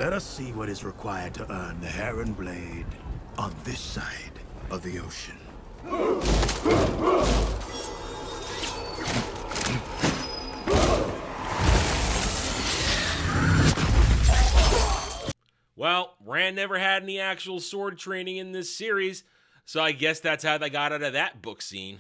Let us see what is required to earn the Heron Blade on this side of the ocean. Well, Rand never had any actual sword training in this series, so I guess that's how they got out of that book scene.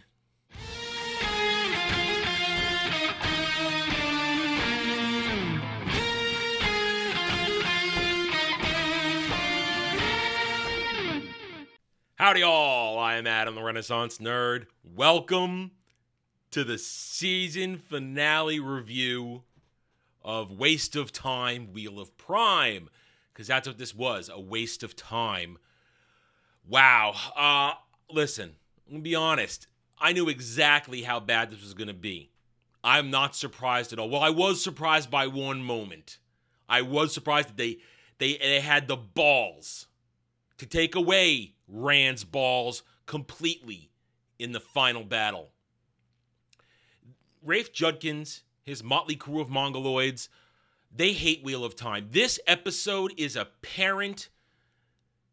Howdy all, I am Adam the Renaissance Nerd. Welcome to the season finale review of Waste of Time, Wheel of Prime. Because that's what this was, a waste of time. Wow. Listen, I'm going to be honest. I knew exactly how bad this was going to be. I'm not surprised at all. Well, I was surprised by one moment. I was surprised that they had the balls to take away Rand's balls completely in the final battle. Rafe Judkins, his motley crew of Mongoloids, they hate Wheel of Time. This episode is apparent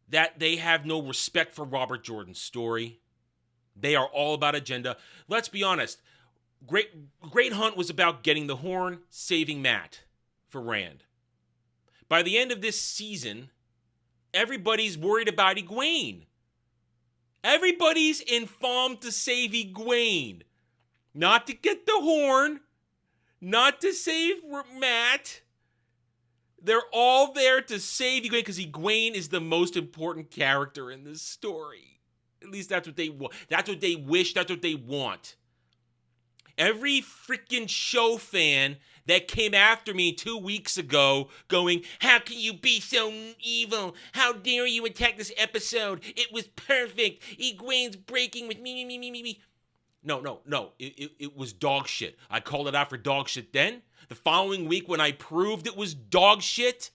that they have no respect for Robert Jordan's story. They are all about agenda. Let's be honest. Great Hunt was about getting the horn, saving Matt for Rand. By the end of this season, everybody's worried about Egwene. Everybody's informed to save Egwene. Not to get the horn. Not to save Matt. They're all there to save Egwene because Egwene is the most important character in this story. At least that's what they want. That's what they wish. That's what they want. Every freaking show fan that came after me 2 weeks ago going, how can you be so evil? How dare you attack this episode? It was perfect. Egwene's breaking with me. No. It was dog shit. I called it out for dog shit then. The following week when I proved it was dog shit,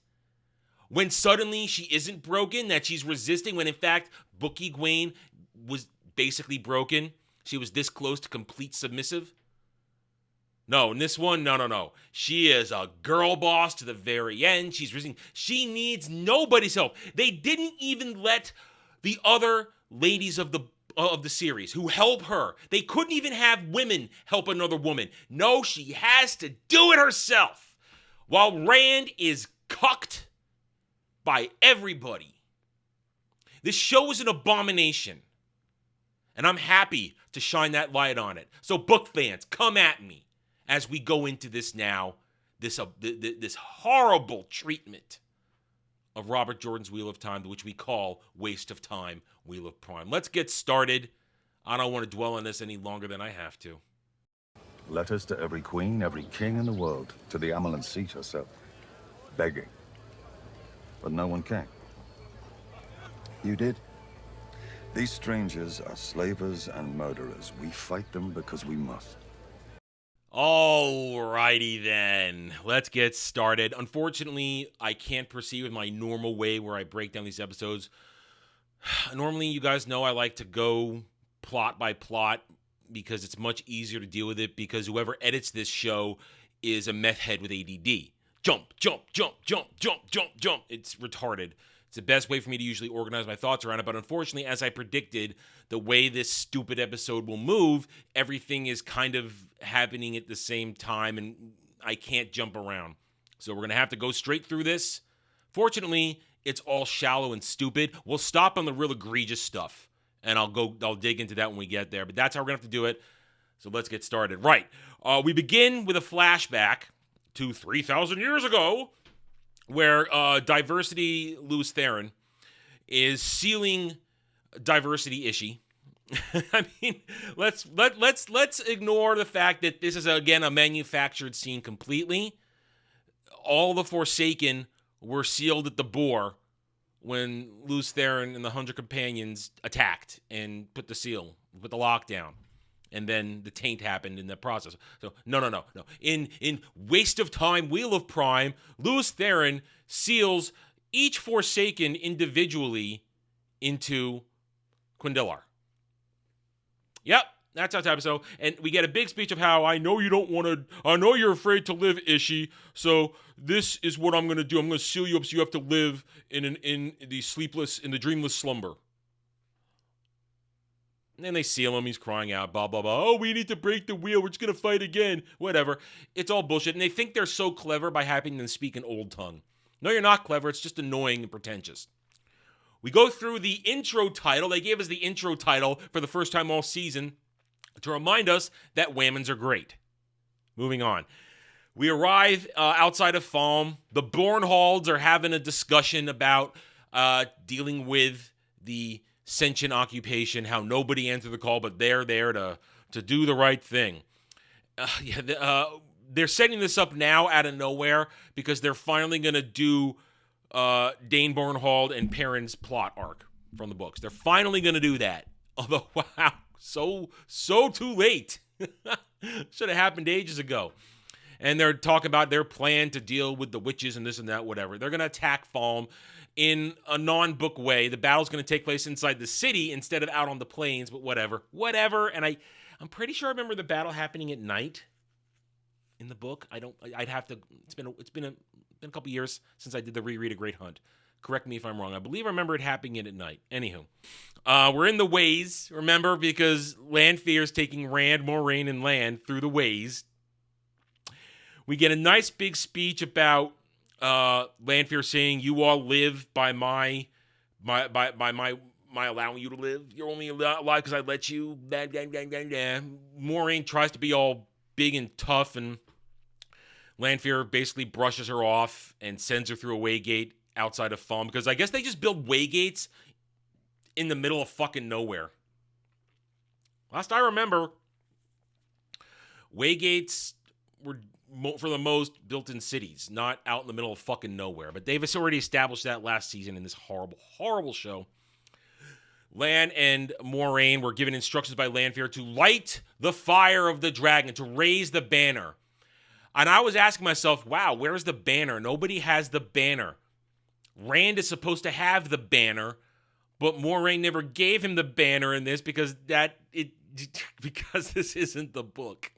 when suddenly she isn't broken, that she's resisting, when in fact Book Egwene was basically broken. She was this close to complete submissive. No, in this one, no. She is a girl boss to the very end. She's resisting. She needs nobody's help. They didn't even let the other ladies of the series who help her. They couldn't even have women help another woman. No, she has to do it herself. While Rand is cucked by everybody. This show is an abomination. And I'm happy to shine that light on it. So book fans, come at me as we go into this now. This horrible treatment of Robert Jordan's Wheel of Time, which we call Waste of Time, Wheel of Prime. Let's get started. I don't want to dwell on this any longer than I have to. Letters to every queen, every king in the world, to the Ameland seat herself, begging. But no one came. You did? These strangers are slavers and murderers. We fight them because we must. Alrighty then, let's get started. Unfortunately, I can't proceed with my normal way where I break down these episodes. Normally, you guys know I like to go plot by plot because it's much easier to deal with it because whoever edits this show is a meth head with ADD. Jump. It's retarded. It's the best way for me to usually organize my thoughts around it, but unfortunately, as I predicted, the way this stupid episode will move, everything is kind of happening at the same time, and I can't jump around. So we're going to have to go straight through this. Fortunately, it's all shallow and stupid. We'll stop on the real egregious stuff, and I'll dig into that when we get there, but that's how we're going to have to do it. So let's get started. Right. We begin with a flashback to 3,000 years ago, where Diversity Luz Theron is sealing Diversity Ishii. I mean, let's ignore the fact that this is again a manufactured scene completely. All the Forsaken were sealed at the Boar when Luz Theron and the 100 Companions attacked and put the lockdown. And then the taint happened in the process. So, no. In Waste of Time, Wheel of Prime, Luz Theron seals each Forsaken individually into Quindelar. Yep, That's how type of so. And we get a big speech of how I know you don't want to. I know you're afraid to live, Ishi. So this is what I'm going to do. I'm going to seal you up so you have to live in the dreamless slumber. And then they seal him. He's crying out, blah, blah, blah. Oh, we need to break the wheel. We're just going to fight again. Whatever. It's all bullshit. And they think they're so clever by having them speak an old tongue. No, you're not clever. It's just annoying and pretentious. We go through the intro title. They gave us the intro title for the first time all season to remind us that Whammons are great. Moving on. We arrive outside of Falm. The Bornhalds are having a discussion about dealing with the sentient occupation, how nobody answered the call, but they're there to do the right thing. They're setting this up now out of nowhere because they're finally going to do Dane Bornhald and Perrin's plot arc from the books. They're finally going to do that. Although, wow, so too late. Should have happened ages ago. And they're talking about their plan to deal with the witches and this and that, whatever. They're going to attack Falm in a non-book way. The battle's going to take place inside the city instead of out on the plains, but whatever. And I'm pretty sure I remember the battle happening at night in the book. I'd have to, it's been a couple years since I did the reread of Great Hunt. Correct me if I'm wrong. I believe I remember it happening at night. Anywho, we're in the ways, remember, because Lanfear's taking Rand, Moiraine, and Lan through the ways. We get a nice big speech about Lanfear saying, "You all live by my allowing you to live. You're only alive because I let you." Moiraine tries to be all big and tough, and Lanfear basically brushes her off and sends her through a waygate outside of Falm, because I guess they just build waygates in the middle of fucking nowhere. Last I remember, waygates were for the most built in cities, not out in the middle of fucking nowhere. But they've already established that last season in this horrible, horrible show. Lan and Moiraine were given instructions by Lanfear to light the fire of the dragon, to raise the banner. And I was asking myself, wow, where's the banner? Nobody has the banner. Rand is supposed to have the banner, but Moiraine never gave him the banner in this because this isn't the book.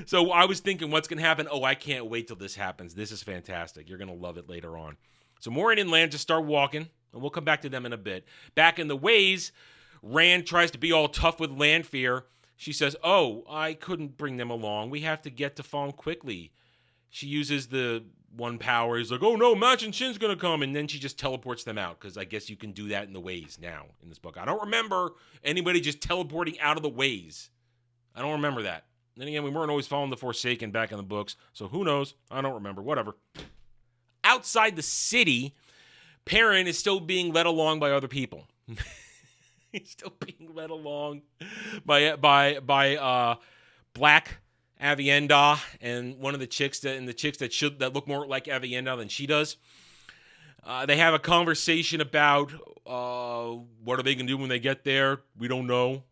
So I was thinking, what's going to happen? Oh, I can't wait till this happens. This is fantastic. You're going to love it later on. So Moiraine and Lan just start walking, and we'll come back to them in a bit. Back in the ways, Rand tries to be all tough with Lanfear. She says, "Oh, I couldn't bring them along. We have to get to Falm quickly." She uses the one power. He's like, "Oh no, Machin Shin's going to come." And then she just teleports them out, because I guess you can do that in the ways now in this book. I don't remember anybody just teleporting out of the ways. I don't remember that. Then again, we weren't always following the Forsaken back in the books, so who knows? I don't remember. Whatever. Outside the city, Perrin is still being led along by other people. He's still being led along by Black Avienda and one of the chicks that look more like Avienda than she does. They have a conversation about what are they going to do when they get there. We don't know.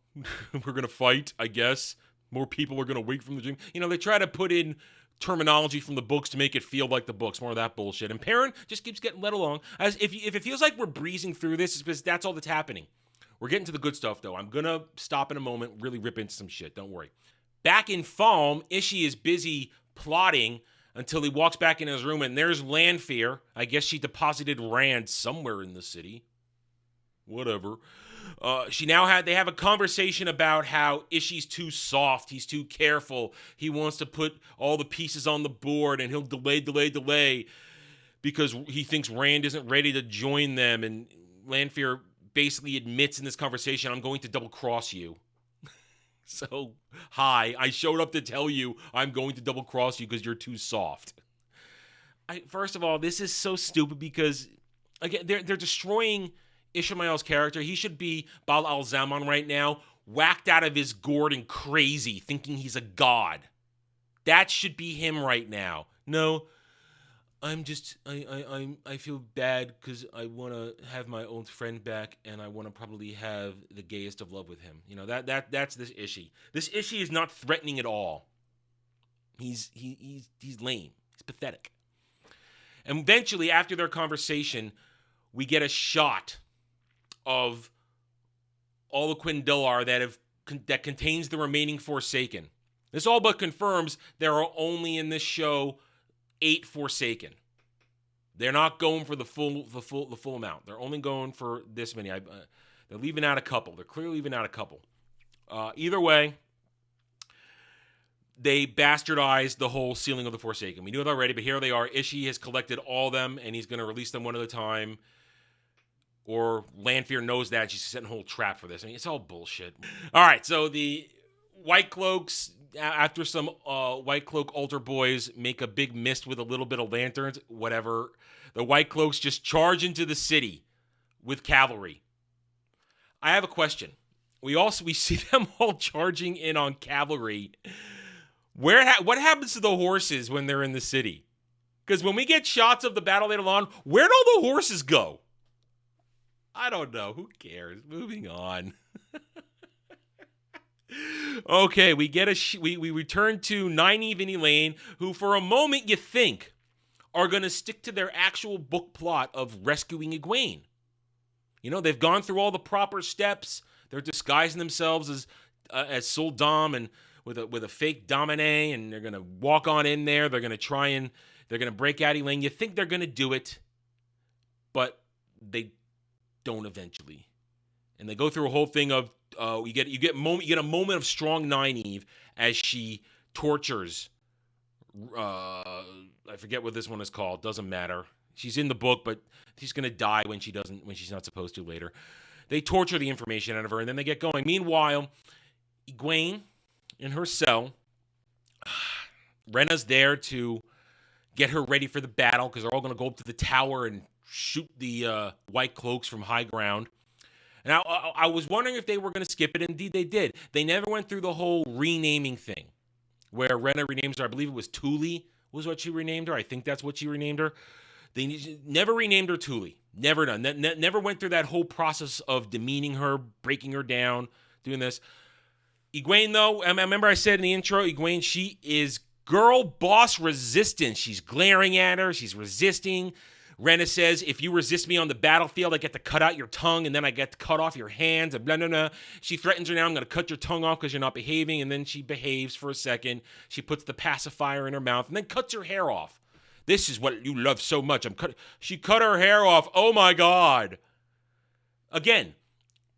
We're going to fight, I guess. More people are going to wait from the dream. You know, they try to put in terminology from the books to make it feel like the books. More of that bullshit. And Perrin just keeps getting led along. As if it feels like we're breezing through this, it's because that's all that's happening. We're getting to the good stuff, though. I'm going to stop in a moment, really rip into some shit. Don't worry. Back in Falm, Ishi is busy plotting until he walks back in his room, and there's Lanfear. I guess she deposited Rand somewhere in the city. Whatever. They have a conversation about how Ishi's too soft. He's too careful. He wants to put all the pieces on the board, and he'll delay because he thinks Rand isn't ready to join them. And Lanfear basically admits in this conversation, "I'm going to double cross you." So, hi, I showed up to tell you I'm going to double cross you because you're too soft. First of all, this is so stupid because, again, they're destroying Ishmael's character. He should be Baal al-Zaman right now, whacked out of his gourd and crazy, thinking he's a god. That should be him right now. No, I feel bad because I want to have my old friend back, and I want to probably have the gayest of love with him. You know, that's this Ishi. This Ishi is not threatening at all. He's lame. He's pathetic. And eventually, after their conversation, we get a shot of all the Quindolar that have that contains the remaining Forsaken. This all but confirms there are only in this show 8 Forsaken. They're not going for the full amount. They're only going for this many. They're leaving out a couple. They're clearly leaving out a couple. Either way, they bastardized the whole sealing of the Forsaken. We knew it already, but here they are. Ishii has collected all of them, and he's going to release them one at a time. Or Lanfear knows that. She's setting a whole trap for this. I mean, it's all bullshit. All right, so the White Cloaks, after some White Cloak altar boys make a big mist with a little bit of lanterns, whatever, the White Cloaks just charge into the city with cavalry. I have a question. We see them all charging in on cavalry. What happens to the horses when they're in the city? Because when we get shots of the battle later on, where'd all the horses go? I don't know. Who cares? Moving on. Okay, we get we return to Nynaeve and Elaine, who for a moment you think are going to stick to their actual book plot of rescuing Egwene. You know, they've gone through all the proper steps. They're disguising themselves as Soldam and with a fake Domine, and they're going to walk on in there. They're going to break out Elaine. You think they're going to do it, but they don't eventually. And they go through a whole thing of you get a moment of strong Nynaeve as she tortures. I forget what this one is called. Doesn't matter. She's in the book, but she's gonna die when she's not supposed to later. They torture the information out of her, and then they get going. Meanwhile, Egwene in her cell. Renna's there to get her ready for the battle because they're all gonna go up to the tower and shoot the White Cloaks from high ground. Now, I was wondering if they were going to skip it. Indeed, they did. They never went through the whole renaming thing where Renna renames her. I believe it was Thule was what she renamed her. I think that's what she renamed her. They never renamed her Thule. Never done. Never went through that whole process of demeaning her, breaking her down, doing this. Egwene, though, I remember I said in the intro, Egwene, she is girl boss resistant. She's glaring at her. She's resisting. Renna says, if you resist me on the battlefield, I get to cut out your tongue, and then I get to cut off your hands, and blah, blah, blah. She threatens her now, I'm going to cut your tongue off because you're not behaving, and then she behaves for a second. She puts the pacifier in her mouth, and then cuts her hair off. This is what you love so much. She cut her hair off. Oh, my God. Again,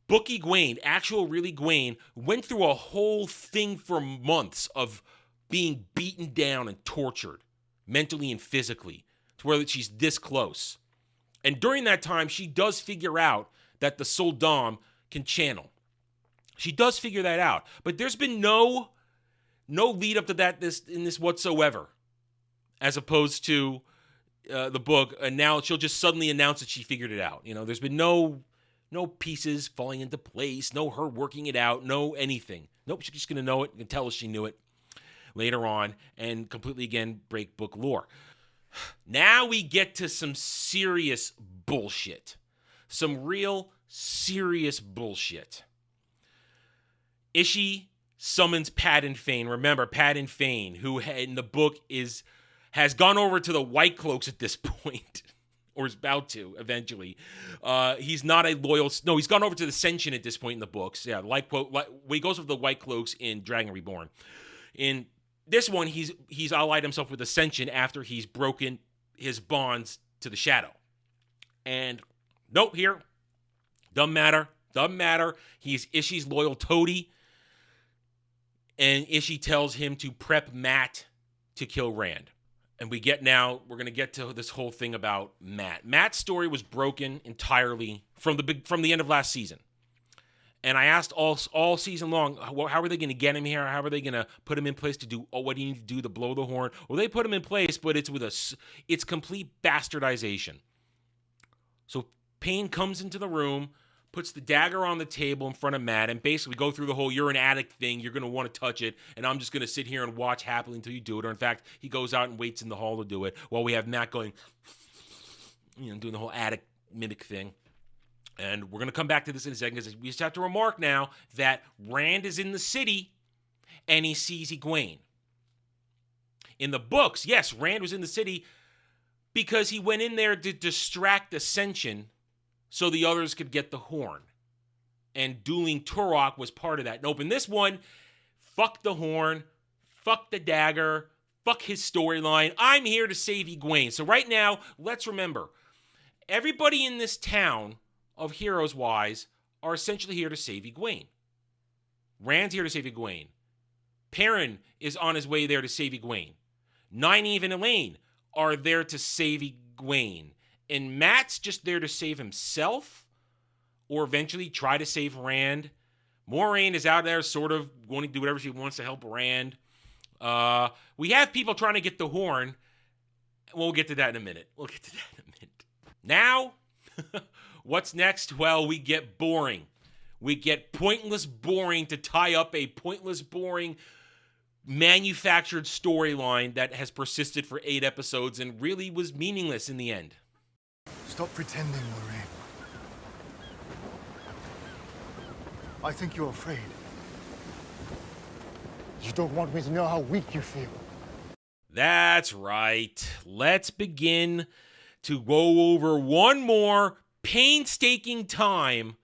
book Egwene, actual real Egwene, went through a whole thing for months of being beaten down and tortured, mentally and physically, to where she's this close. And during that time, she does figure out that the Soldam can channel. She does figure that out. But there's been no lead up to that in this whatsoever, as opposed to the book. And now she'll just suddenly announce that she figured it out. You know, there's been no pieces falling into place, no her working it out, no anything. Nope, she's just going to know it and tell us she knew it later on and completely, again, break book lore. Now we get to some serious bullshit. Some real serious bullshit. Ishii summons Padan Fain. Remember, Padan Fain, who in the book has gone over to the White Cloaks at this point, or is about to eventually. He's not a loyal. No, he's gone over to the Sentient at this point in the books. Yeah, he goes over the White Cloaks in Dragon Reborn. In this one, he's allied himself with Ascension after he's broken his bonds to the Shadow. And nope, here, doesn't matter. He's Ishii's loyal toady. And Ishii tells him to prep Mat to kill Rand. And we're going to get to this whole thing about Mat. Mat's story was broken entirely from the end of last season. And I asked all season long, how are they going to get him here? How are they going to put him in place to do what do you need to do to blow the horn? Well, they put him in place, but it's complete bastardization. So Payne comes into the room, puts the dagger on the table in front of Mat, and basically go through the whole you're an addict thing. You're going to want to touch it, and I'm just going to sit here and watch happily until you do it. Or in fact, he goes out and waits in the hall to do it while we have Mat going, doing the whole addict mimic thing. And we're going to come back to this in a second because we just have to remark now that Rand is in the city and he sees Egwene. In the books, yes, Rand was in the city because he went in there to distract Ascension so the others could get the horn. and dueling Turok was part of that. Nope, in this one, fuck the horn, fuck the dagger, fuck his storyline. I'm here to save Egwene. So right now, let's remember, everybody in this town of heroes-wise are essentially here to save Egwene. Rand's here to save Egwene. Perrin is on his way there to save Egwene. Nynaeve and Elaine are there to save Egwene. And Matt's just there to save himself or eventually try to save Rand. Moiraine is out there sort of wanting to do whatever she wants to help Rand. We have people trying to get the horn. We'll get to that in a minute. Now, what's next? Well, we get boring. We get pointless boring to tie up a pointless boring manufactured storyline that has persisted for 8 episodes and really was meaningless in the end. Stop pretending, Moiraine. I think you're afraid. You don't want me to know how weak you feel. That's right. Let's begin to go over one more painstaking time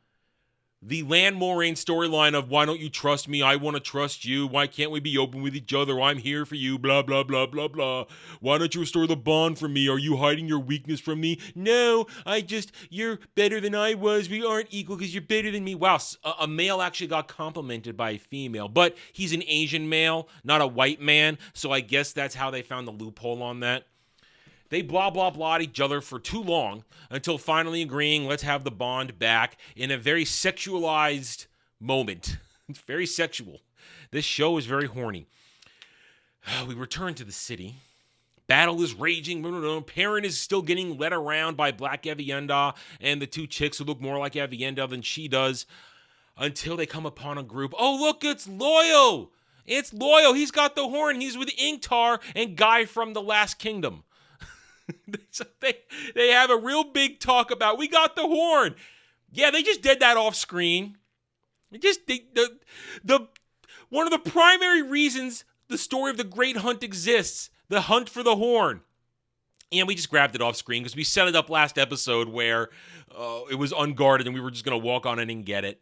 the Lan Moiraine storyline of why don't you trust me? I want to trust you. Why can't we be open with each other? I'm here for you. Blah, blah, blah, blah, blah. Why don't you restore the bond from me? Are you hiding your weakness from me? No, you're better than I was. We aren't equal because you're better than me. Wow, a male actually got complimented by a female, but he's an Asian male, not a white man. So I guess that's how they found the loophole on that. They blah, blah, blah each other for too long until finally agreeing, let's have the bond back in a very sexualized moment. It's very sexual. This show is very horny. We return to the city. Battle is raging. Perrin is still getting led around by Black Avienda and the 2 chicks who look more like Avienda than she does until they come upon a group. Oh, look, it's Loyal. It's Loyal. He's got the horn. He's with Ingtar and Guy from the Last Kingdom. So they have a real big talk about, we got the horn. Yeah, they just did that off screen. One of the primary reasons the story of the Great Hunt exists, the hunt for the horn. And we just grabbed it off screen because we set it up last episode where it was unguarded and we were just going to walk on it and get it.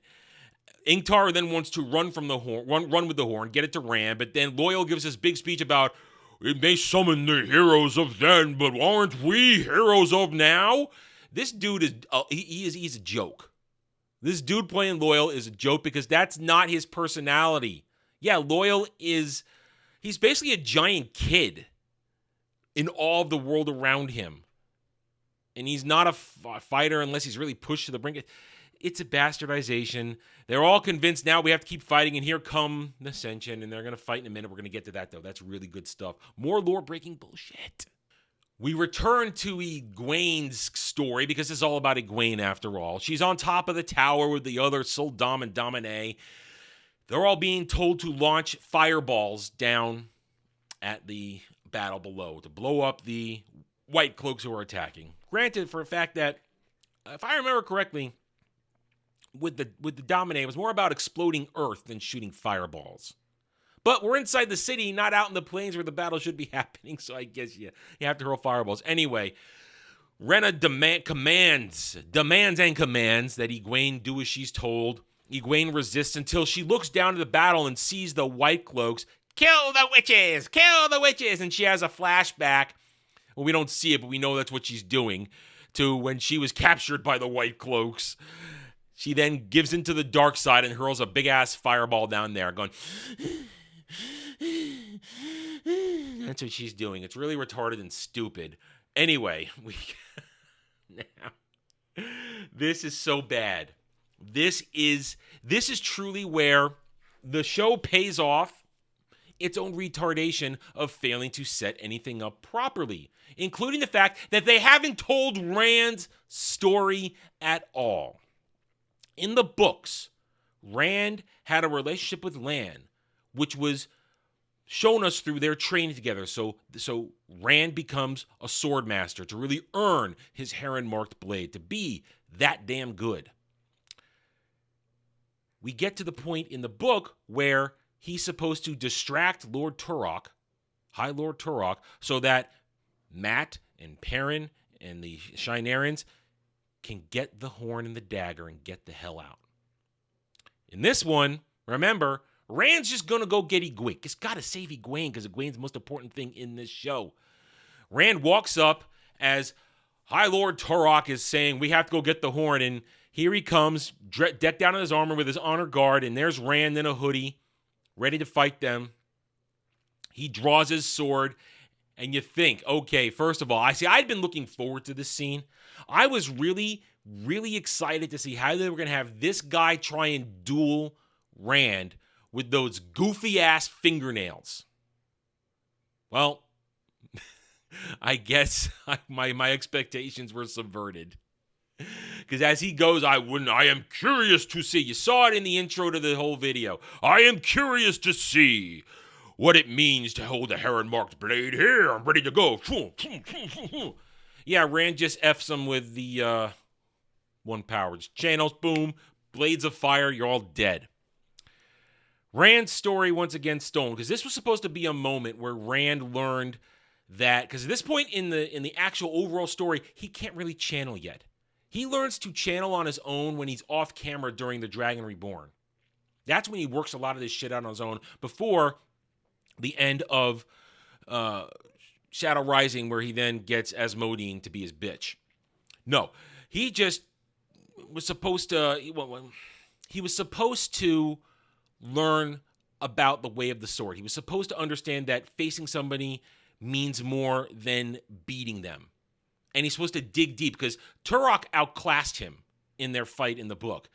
Ingtar then wants to run from the horn, run with the horn, get it to Rand, but then Loyal gives this big speech about, it may summon the heroes of then, but aren't we heroes of now? This dude is, he's a joke. This dude playing Loyal is a joke because that's not his personality. Yeah, Loyal he's basically a giant kid in all of the world around him. And he's not a fighter unless he's really pushed to the brink. It's a bastardization. They're all convinced now we have to keep fighting, and here come the Ascension, and they're going to fight in a minute. We're going to get to that, though. That's really good stuff. More lore-breaking bullshit. We return to Egwene's story, because it's all about Egwene, after all. She's on top of the tower with the other Sul'dam and Domine. They're all being told to launch fireballs down at the battle below to blow up the White Cloaks who are attacking. Granted, for a fact that, if I remember correctly, with the Domine, it was more about exploding earth than shooting fireballs. But we're inside the city, not out in the plains where the battle should be happening, so I guess you have to hurl fireballs. Anyway, Rena commands that Egwene do as she's told. Egwene resists until she looks down to the battle and sees the White Cloaks. Kill the witches! Kill the witches! And she has a flashback. Well, we don't see it, but we know that's what she's doing. To when she was captured by the White Cloaks. She then gives into the dark side and hurls a big-ass fireball down there, going... That's what she's doing. It's really retarded and stupid. Anyway, now, this is so bad. This is truly where the show pays off its own retardation of failing to set anything up properly, including the fact that they haven't told Rand's story at all. In the books, Rand had a relationship with Lan, which was shown us through their training together. So Rand becomes a sword master to really earn his heron-marked blade, to be that damn good. We get to the point in the book where he's supposed to distract Lord Turok, High Lord Turok, so that Matt and Perrin and the Shienarans can get the horn and the dagger and get the hell out. In this one, remember, Rand's just going to go get Egwene. He's got to save Egwene because Egwene's the most important thing in this show. Rand walks up as High Lord Turok is saying, we have to go get the horn. And here he comes, decked out in his armor with his honor guard. And there's Rand in a hoodie, ready to fight them. He draws his sword. And you think, okay, first of all, I'd been looking forward to this scene. I was really, really excited to see how they were going to have this guy try and duel Rand with those goofy-ass fingernails. Well, I guess my expectations were subverted. Because as he goes, I am curious to see. You saw it in the intro to the whole video. I am curious to see what it means to hold a heron-marked blade here. I'm ready to go. Yeah, Rand just F's him with the one power. Just channels, boom, blades of fire, you're all dead. Rand's story once again stolen, because this was supposed to be a moment where Rand learned that, because at this point in the actual overall story, he can't really channel yet. He learns to channel on his own when he's off camera during the Dragon Reborn. That's when he works a lot of this shit out on his own before the end of Shadow Rising, where he then gets Asmodean to be his bitch. No, he just was supposed to. He was supposed to learn about the way of the sword. He was supposed to understand that facing somebody means more than beating them, and he's supposed to dig deep because Turok outclassed him in their fight in the book.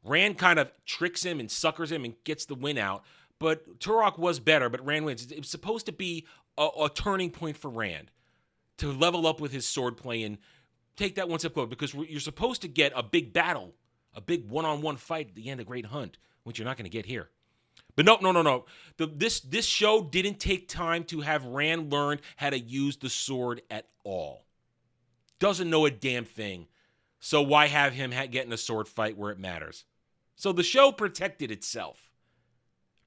Rand kind of tricks him and suckers him and gets the win out. But Turok was better, but Rand wins. It was supposed to be a turning point for Rand to level up with his swordplay and take that one step forward, because you're supposed to get a big battle, a big one-on-one fight at the end of Great Hunt, which you're not going to get here. But no. This show didn't take time to have Rand learn how to use the sword at all. Doesn't know a damn thing. So why have him get in a sword fight where it matters? So the show protected itself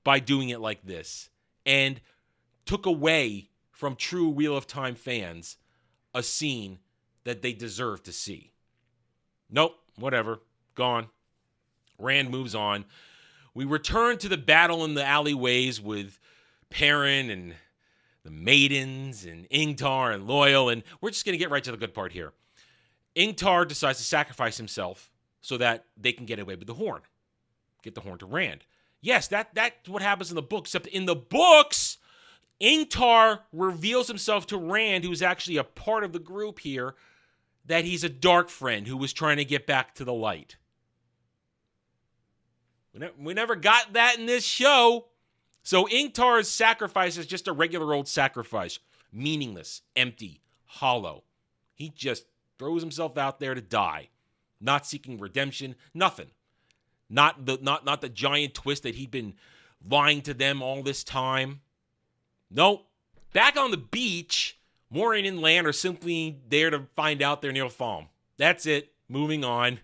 by doing it like this, and took away from true Wheel of Time fans a scene that they deserve to see. Nope, whatever, gone. Rand moves on. We return to the battle in the alleyways with Perrin and the maidens and Ingtar and Loyal, and we're just going to get right to the good part here. Ingtar decides to sacrifice himself so that they can get away with the horn. Get the horn to Rand. Yes, that's what happens in the books, except in the books, Ingtar reveals himself to Rand, who's actually a part of the group here, that he's a dark friend who was trying to get back to the light. We never got that in this show. So Ingtar's sacrifice is just a regular old sacrifice. Meaningless, empty, hollow. He just throws himself out there to die. Not seeking redemption, nothing. Not the giant twist that he'd been lying to them all this time. Nope. Back on the beach, Moiraine and Lan are simply there to find out they're near Falm. That's it. Moving on.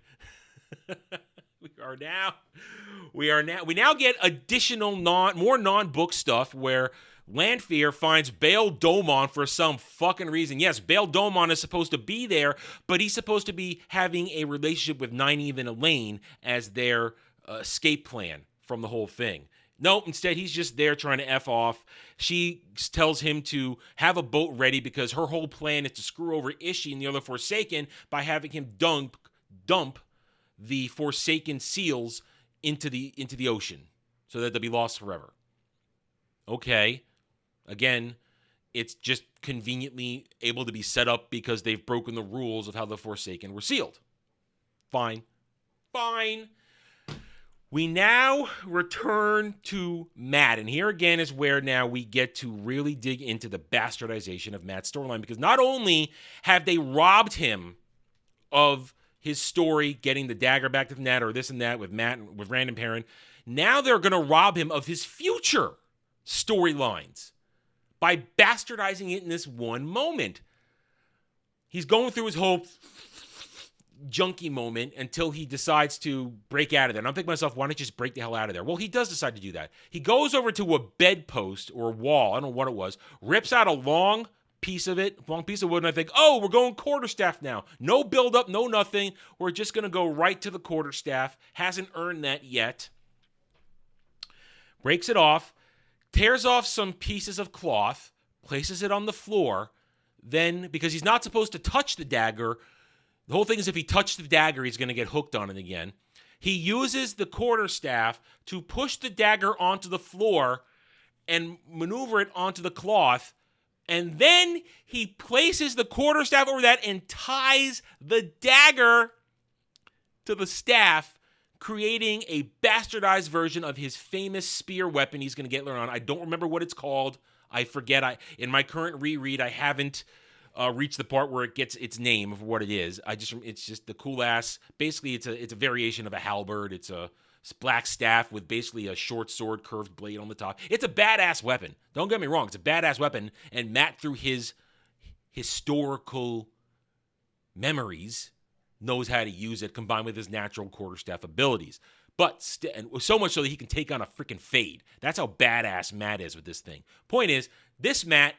We now get additional more non-book stuff where Lanfear finds Bael Domon for some fucking reason. Yes, Bael Domon is supposed to be there, but he's supposed to be having a relationship with Nynaeve and Elaine as their escape plan from the whole thing. Nope, instead he's just there trying to F off. She tells him to have a boat ready because her whole plan is to screw over Ishii and the other Forsaken by having him dump the Forsaken seals into the ocean so that they'll be lost forever. Okay. Again, it's just conveniently able to be set up because they've broken the rules of how the Forsaken were sealed. Fine. We now return to Matt, and here again is where now we get to really dig into the bastardization of Matt's storyline, because not only have they robbed him of his story, getting the dagger back to Nat or this and that with Matt, with Rand and Perrin, now they're going to rob him of his future storylines by bastardizing it in this one moment. He's going through his whole junkie moment until he decides to break out of there. And I'm thinking to myself, why don't you just break the hell out of there? Well, he does decide to do that. He goes over to a bedpost or a wall, I don't know what it was, rips out a long piece of wood, and I think, oh, we're going quarterstaff now. No build up, no nothing. We're just going to go right to the quarterstaff. Hasn't earned that yet. breaks it off, tears off some pieces of cloth, places it on the floor. Then, because he's not supposed to touch the dagger, the whole thing is if he touched the dagger, he's going to get hooked on it again. He uses the quarterstaff to push the dagger onto the floor and maneuver it onto the cloth. And then he places the quarterstaff over that and ties the dagger to the staff, creating a bastardized version of his famous spear weapon he's going to get later on. I don't remember what it's called. I forget. In my current reread, I haven't reached the part where it gets its name of what it is. It's just the cool ass. Basically, it's a variation of a halberd. It's a black staff with basically a short sword, curved blade on the top. It's a badass weapon. Don't get me wrong. It's a badass weapon. And Matt, through his historical memories, knows how to use it combined with his natural quarterstaff abilities. But and so much so that he can take on a freaking fade. That's how badass Matt is with this thing. Point is, this Matt,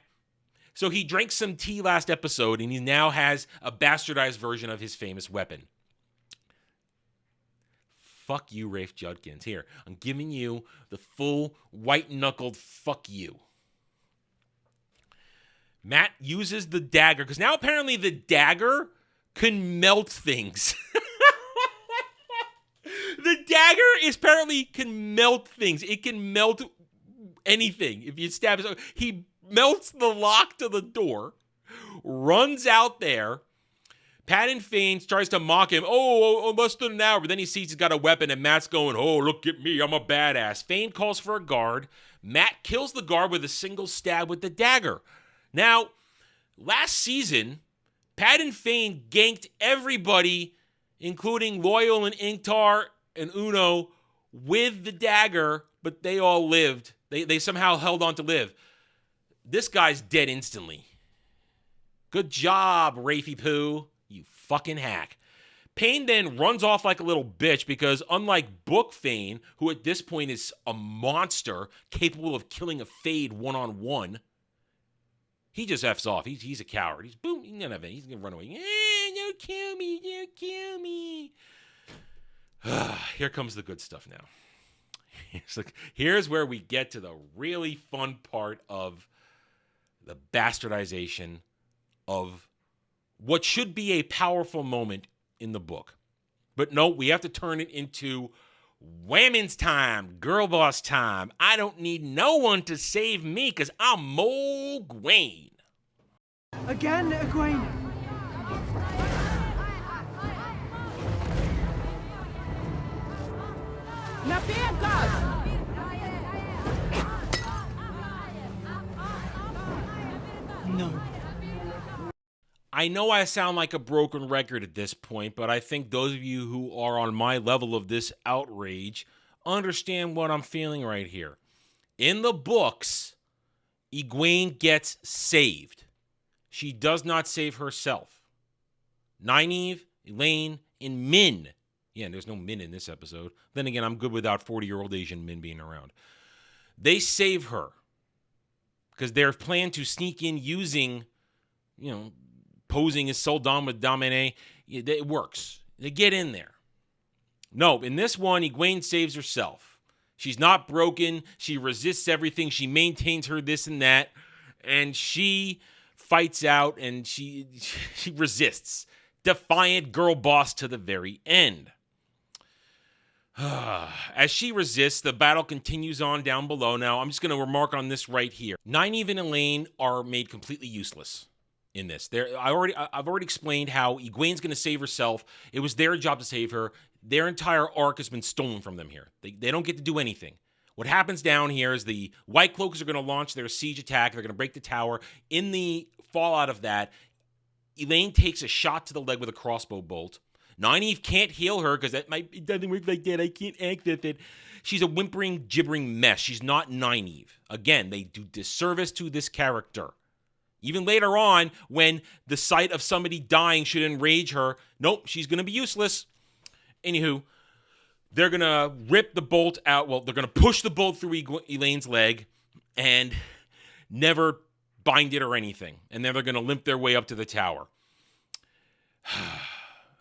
so he drank some tea last episode and he now has a bastardized version of his famous weapon. Fuck you, Rafe Judkins. Here, I'm giving you the full white-knuckled fuck you. Matt uses the dagger, because now apparently the dagger can melt things. The dagger apparently can melt things. It can melt anything. If you stab it, he melts the lock to the door, runs out there. Patton Fane tries to mock him. Oh, less than an hour. But then he sees he's got a weapon, and Matt's going, oh, look at me. I'm a badass. Fane calls for a guard. Matt kills the guard with a single stab with the dagger. Now, last season, Patton Fane ganked everybody, including Loyal and Inktar and Uno, with the dagger, but they all lived. They somehow held on to live. This guy's dead instantly. Good job, Rafey Poo. You fucking hack. Payne then runs off like a little bitch because unlike Book Fane, who at this point is a monster capable of killing a fade one-on-one, he just F's off. He's a coward. He's boom. He's going to run away. Don't kill me. Don't kill me. Here comes the good stuff now. Here's where we get to the really fun part of the bastardization of what should be a powerful moment in the book. But no, we have to turn it into women's time, girl boss time. I don't need no one to save me because I'm Mo Gwaine. Again, Egwene. Na piękna! No. I know I sound like a broken record at this point, but I think those of you who are on my level of this outrage understand what I'm feeling right here. In the books, Egwene gets saved. She does not save herself. Nynaeve, Elaine, and Min. Yeah, there's no Min in this episode. Then again, I'm good without 40-year-old Asian Min being around. They save her because they're planning to sneak in using, posing as Soldam with Domine. It works. They get in there. No, in this one, Egwene saves herself. She's not broken. She resists everything. She maintains her this and that. And she fights out and she resists. Defiant girl boss to the very end. As she resists, the battle continues on down below. Now, I'm just going to remark on this right here. Nynaeve and Elaine are made completely useless in this. I've already explained how Egwene's going to save herself. It was their job to save her. Their entire arc has been stolen from them here. They don't get to do anything. What happens down here is the White Cloaks are going to launch their siege attack. They're going to break the tower. In the fallout of that, Elaine takes a shot to the leg with a crossbow bolt. Nynaeve can't heal her because it doesn't work like that. I can't access it. She's a whimpering, gibbering mess. She's not Nynaeve. Again, they do disservice to this character. Even later on, when the sight of somebody dying should enrage her, nope, she's going to be useless. Anywho, they're going to rip the bolt out. Well, they're going to push the bolt through Elaine's leg and never bind it or anything. And then they're going to limp their way up to the tower.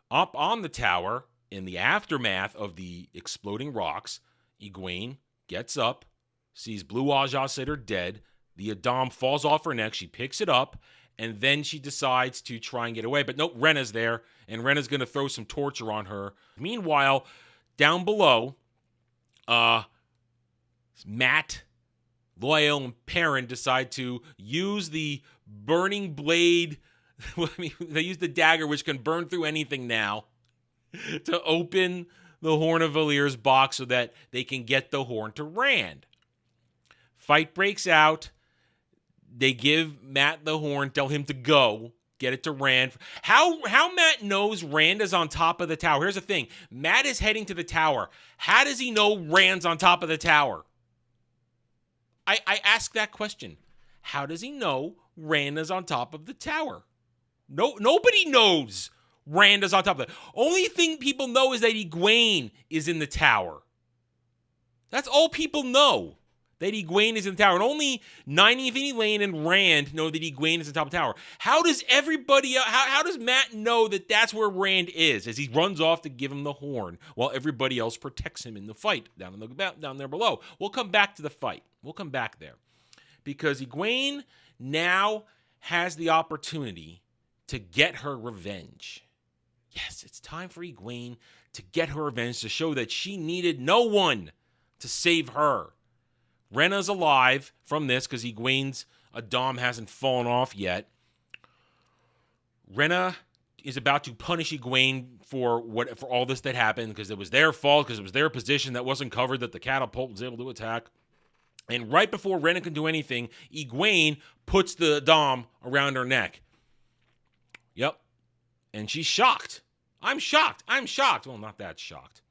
Up on the tower, in the aftermath of the exploding rocks, Egwene gets up, sees Blue Aja Sitter dead. The Adam falls off her neck. She picks it up, and then she decides to try and get away. But nope, Renna's there, and Renna's going to throw some torture on her. Meanwhile, down below, Matt, Loial, and Perrin decide to use the burning blade. They use the dagger, which can burn through anything now, to open the Horn of Valyr's box so that they can get the horn to Rand. Fight breaks out. They give Matt the horn, tell him to go, get it to Rand. How Matt knows Rand is on top of the tower? Here's the thing. Matt is heading to the tower. How does he know Rand's on top of the tower? I ask that question. How does he know Rand is on top of the tower? Nobody knows Rand is on top of it. Only thing people know is that Egwene is in the tower. That's all people know. That Egwene is in the tower. And only Nynaeve, Elaine, and Rand know that Egwene is on top of the tower. How does everybody else, how does Matt know that that's where Rand is as he runs off to give him the horn while everybody else protects him in the fight down there below? We'll come back to the fight. We'll come back there. Because Egwene now has the opportunity to get her revenge. Yes, it's time for Egwene to get her revenge, to show that she needed no one to save her. Renna's alive from this because Egwene's Adam hasn't fallen off yet. Renna is about to punish Egwene for all this that happened because it was their fault, because it was their position that wasn't covered, that the catapult was able to attack. And right before Renna can do anything, Egwene puts the Adam around her neck. Yep. And she's shocked. I'm shocked. Well, not that shocked.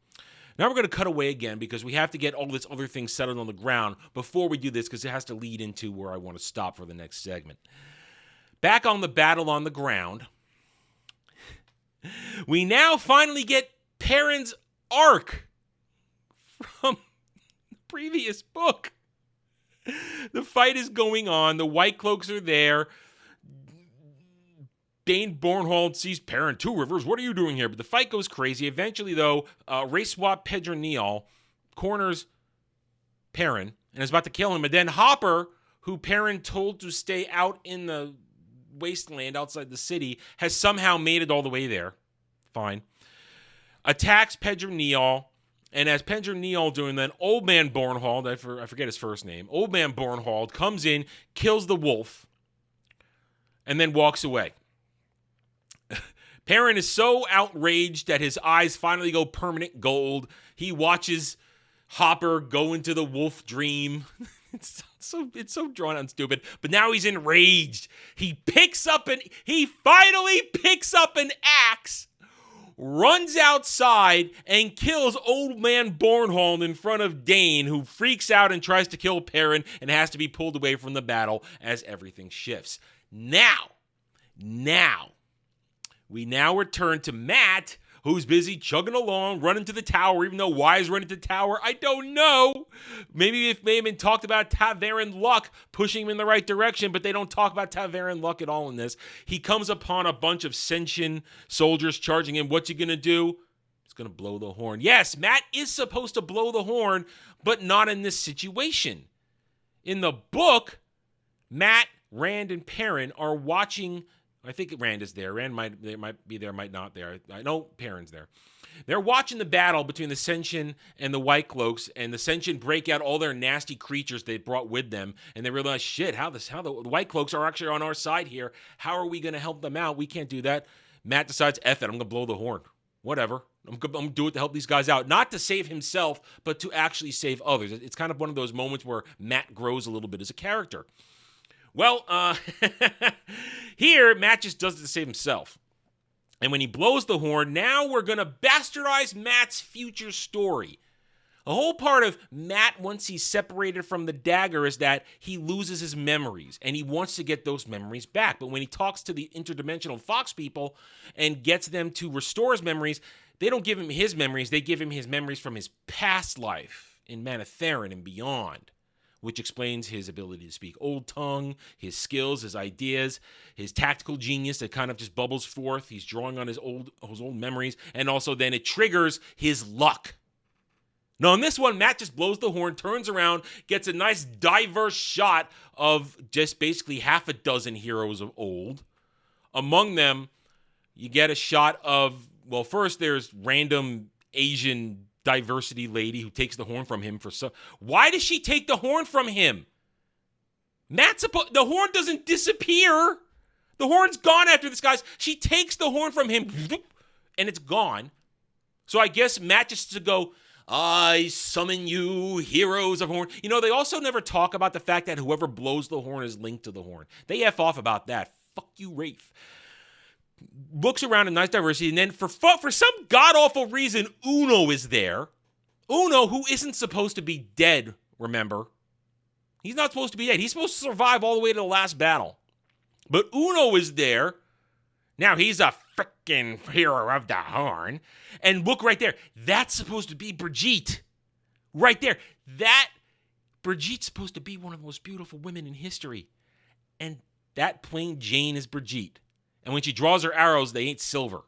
Now we're going to cut away again because we have to get all this other thing settled on the ground before we do this, because it has to lead into where I want to stop for the next segment. Back on the battle on the ground, we now finally get Perrin's arc from the previous book. The fight is going on. The White Cloaks are there. Dane Bornhold sees Perrin, Two Rivers, what are you doing here? But the fight goes crazy. Eventually, though, race swap Pedronil corners Perrin and is about to kill him. And then Hopper, who Perrin told to stay out in the wasteland outside the city, has somehow made it all the way there. Fine. Attacks Pedronil. And as Pedronil doing that, Old Man Bornhold, I forget his first name, Old Man Bornhold comes in, kills the wolf, and then walks away. Perrin is so outraged that his eyes finally go permanent gold. He watches Hopper go into the wolf dream. It's so drawn out and stupid. But now he's enraged. He finally picks up an axe, runs outside, and kills Old Man Bornhold in front of Dane, who freaks out and tries to kill Perrin and has to be pulled away from the battle as everything shifts. Now, we now return to Matt, who's busy chugging along, running to the tower, even though why he's running to the tower, I don't know. Maybe it may have been talked about Taverin Luck pushing him in the right direction, but they don't talk about Taverin Luck at all in this. He comes upon a bunch of Senshin soldiers charging him. What's he going to do? He's going to blow the horn. Yes, Matt is supposed to blow the horn, but not in this situation. In the book, Matt, Rand, and Perrin are watching. I think Rand is there. Rand might be there, might not there. I know Perrin's there. They're watching the battle between the Senshin and the White Cloaks, and the Senshin break out all their nasty creatures they brought with them, and they realize, shit, how the White Cloaks are actually on our side here. How are we going to help them out? We can't do that. Matt decides, F it, I'm going to blow the horn. Whatever. I'm going to do it to help these guys out. Not to save himself, but to actually save others. It's kind of one of those moments where Matt grows a little bit as a character. Well, here, Matt just does it to save himself. And when he blows the horn, now we're going to bastardize Matt's future story. A whole part of Matt, once he's separated from the dagger, is that he loses his memories, and he wants to get those memories back. But when he talks to the interdimensional Fox people and gets them to restore his memories, they don't give him his memories. They give him his memories from his past life in Manetheren and beyond, which explains his ability to speak Old Tongue, his skills, his ideas, his tactical genius that kind of just bubbles forth. He's drawing on his old memories, and also then it triggers his luck. No, in this one, Matt just blows the horn, turns around, gets a nice diverse shot of just basically half a dozen heroes of old. Among them, you get a shot of, well, first there's random Asian diversity lady who takes the horn from him for some. Why does she take the horn from him? The horn doesn't disappear. The horn's gone after this guy's. She takes the horn from him, and it's gone. So I guess Matt just to go, I summon you, heroes of horn. You know, they also never talk about the fact that whoever blows the horn is linked to the horn. They F off about that. Fuck you, Rafe. Looks around in nice diversity, and then for some god-awful reason, Uno is there. Uno, who isn't supposed to be dead, remember? He's not supposed to be dead. He's supposed to survive all the way to the last battle. But Uno is there. Now he's a freaking hero of the horn. And look right there. That's supposed to be Brigitte. Right there. Brigitte's supposed to be one of the most beautiful women in history. And that plain Jane is Brigitte. And when she draws her arrows, they ain't silver.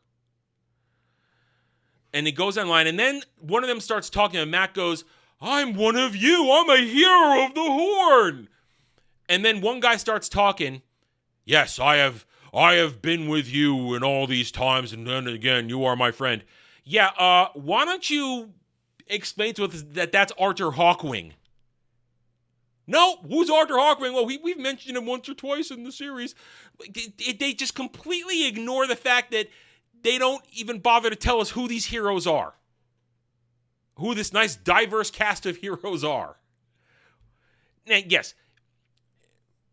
And it goes online. And then one of them starts talking, and Matt goes, I'm one of you. I'm a hero of the horn. And then one guy starts talking. Yes, I have been with you in all these times, and then again, you are my friend. Yeah, why don't you explain to us that that's Arthur Hawkwing? No, who's Arthur Hawkwing? Well, we've mentioned him once or twice in the series. They just completely ignore the fact that they don't even bother to tell us who these heroes are. Who this nice diverse cast of heroes are. Now, yes,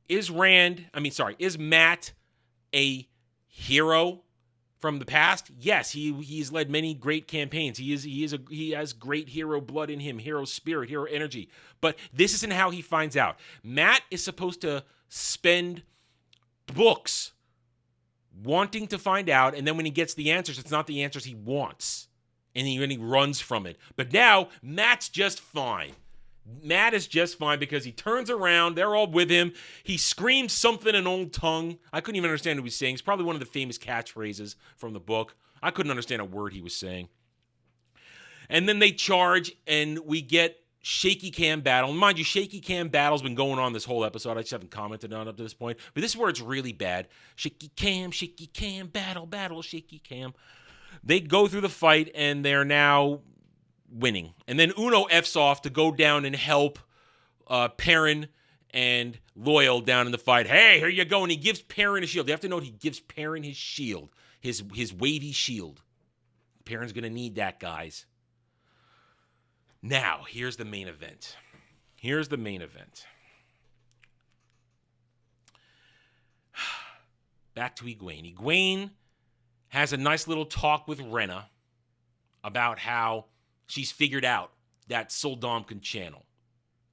is Matt a hero from the past? Yes, he's led many great campaigns. He has great hero blood in him, hero spirit, hero energy. But this isn't how he finds out. Matt is supposed to spend books wanting to find out, and then when he gets the answers, it's not the answers he wants. And he runs from it. But now, Matt's just fine. Matt is just fine because he turns around. They're all with him. He screams something in old tongue. I couldn't even understand what he was saying. It's probably one of the famous catchphrases from the book. I couldn't understand a word he was saying. And then they charge, and we get shaky cam battle. And mind you, shaky cam battle's been going on this whole episode. I just haven't commented on it up to this point. But this is where it's really bad. Shaky cam, battle, shaky cam. They go through the fight, and they're now winning. And then Uno F's off to go down and help Perrin and Loyal down in the fight. Hey, here you go. And he gives Perrin a shield. You have to note he gives Perrin his shield, his wavy shield. Perrin's going to need that, guys. Now, here's the main event. Back to Egwene. Egwene has a nice little talk with Rena about how she's figured out that Soldam can channel.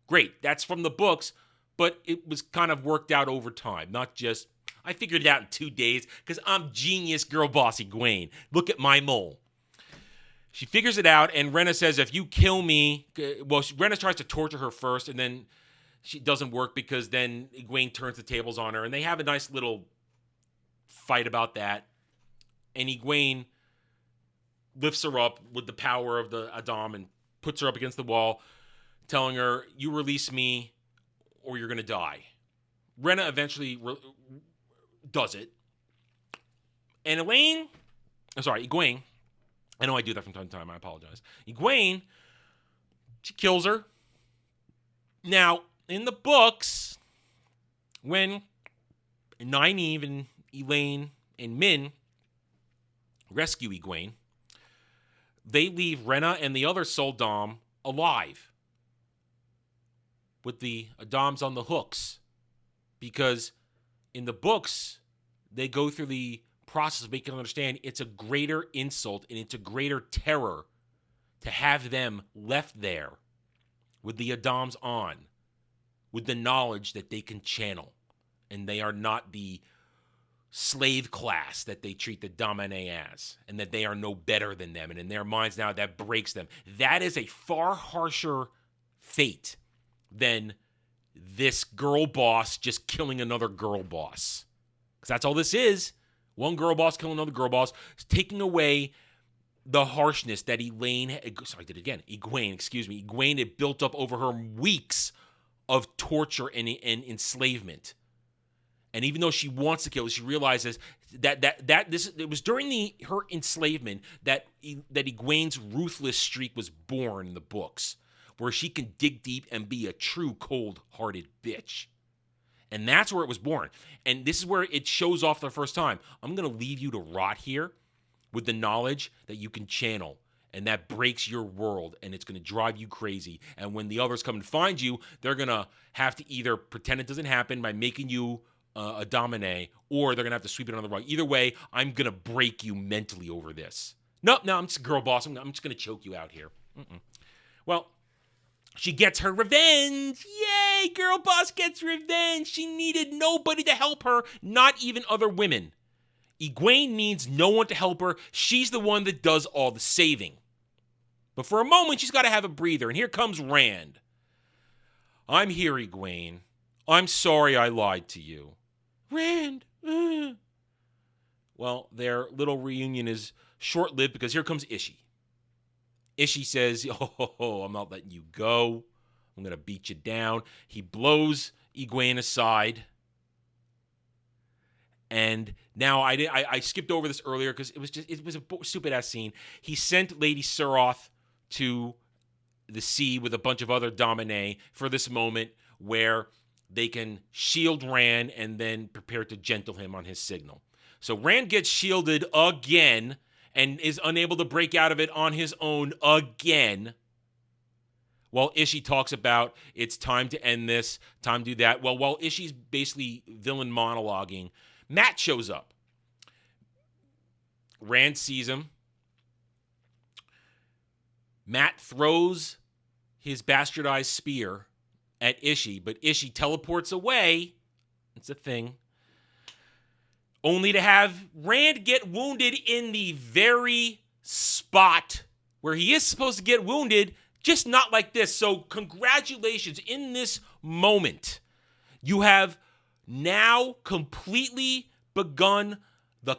Great, that's from the books, but it was kind of worked out over time. Not just, I figured it out in 2 days because I'm genius girl boss Egwene. Look at my mole. She figures it out, and Rena says, if you kill me, well, Rena tries to torture her first, and then she doesn't work because then Egwene turns the tables on her, and they have a nice little fight about that. And Egwene lifts her up with the power of the Adam and puts her up against the wall, telling her, you release me or you're going to die. Rena eventually does it. And Egwene, I know I do that from time to time, I apologize. Egwene, she kills her. Now, in the books, when Nynaeve and Elaine and Min rescue Egwene, they leave Rena and the other Soldam alive with the Adams on the hooks, because in the books they go through the process of making them understand it's a greater insult and it's a greater terror to have them left there with the Adams on, with the knowledge that they can channel and they are not the slave class that they treat the Domine as, and that they are no better than them, and in their minds now that breaks them. That is a far harsher fate than this girl boss just killing another girl boss, because that's all this is. One girl boss killing another girl boss, taking away the harshness that Egwene had built up over her weeks of torture and enslavement. And even though she wants to kill, she realizes that it was during her enslavement that Egwene's ruthless streak was born in the books, where she can dig deep and be a true cold-hearted bitch. And that's where it was born. And this is where it shows off the first time. I'm going to leave you to rot here with the knowledge that you can channel, and that breaks your world, and it's going to drive you crazy. And when the others come and find you, they're going to have to either pretend it doesn't happen by making you a domine, or they're going to have to sweep it under the rug. Either way, I'm going to break you mentally over this. No, I'm just girl boss. I'm just going to choke you out here. Well, she gets her revenge. Yay, girl boss gets revenge. She needed nobody to help her, not even other women. Egwene needs no one to help her. She's the one that does all the saving. But for a moment, she's got to have a breather. And here comes Rand. I'm here, Egwene. I'm sorry I lied to you. Rand. Well, their little reunion is short-lived because here comes Ishii. Ishii says, oh, I'm not letting you go. I'm going to beat you down. He blows Egwene aside. And now I skipped over this earlier because it was a stupid-ass scene. He sent Lady Suroth to the sea with a bunch of other Domine for this moment where they can shield Rand and then prepare to gentle him on his signal. So Rand gets shielded again and is unable to break out of it on his own again. While Ishii talks about it's time to end this, time to do that. Well, while Ishii's basically villain monologuing, Matt shows up. Rand sees him. Matt throws his bastardized spear at Ishii, but Ishii teleports away. It's a thing. Only to have Rand get wounded in the very spot where he is supposed to get wounded, just not like this. So congratulations. In this moment, you have now completely begun the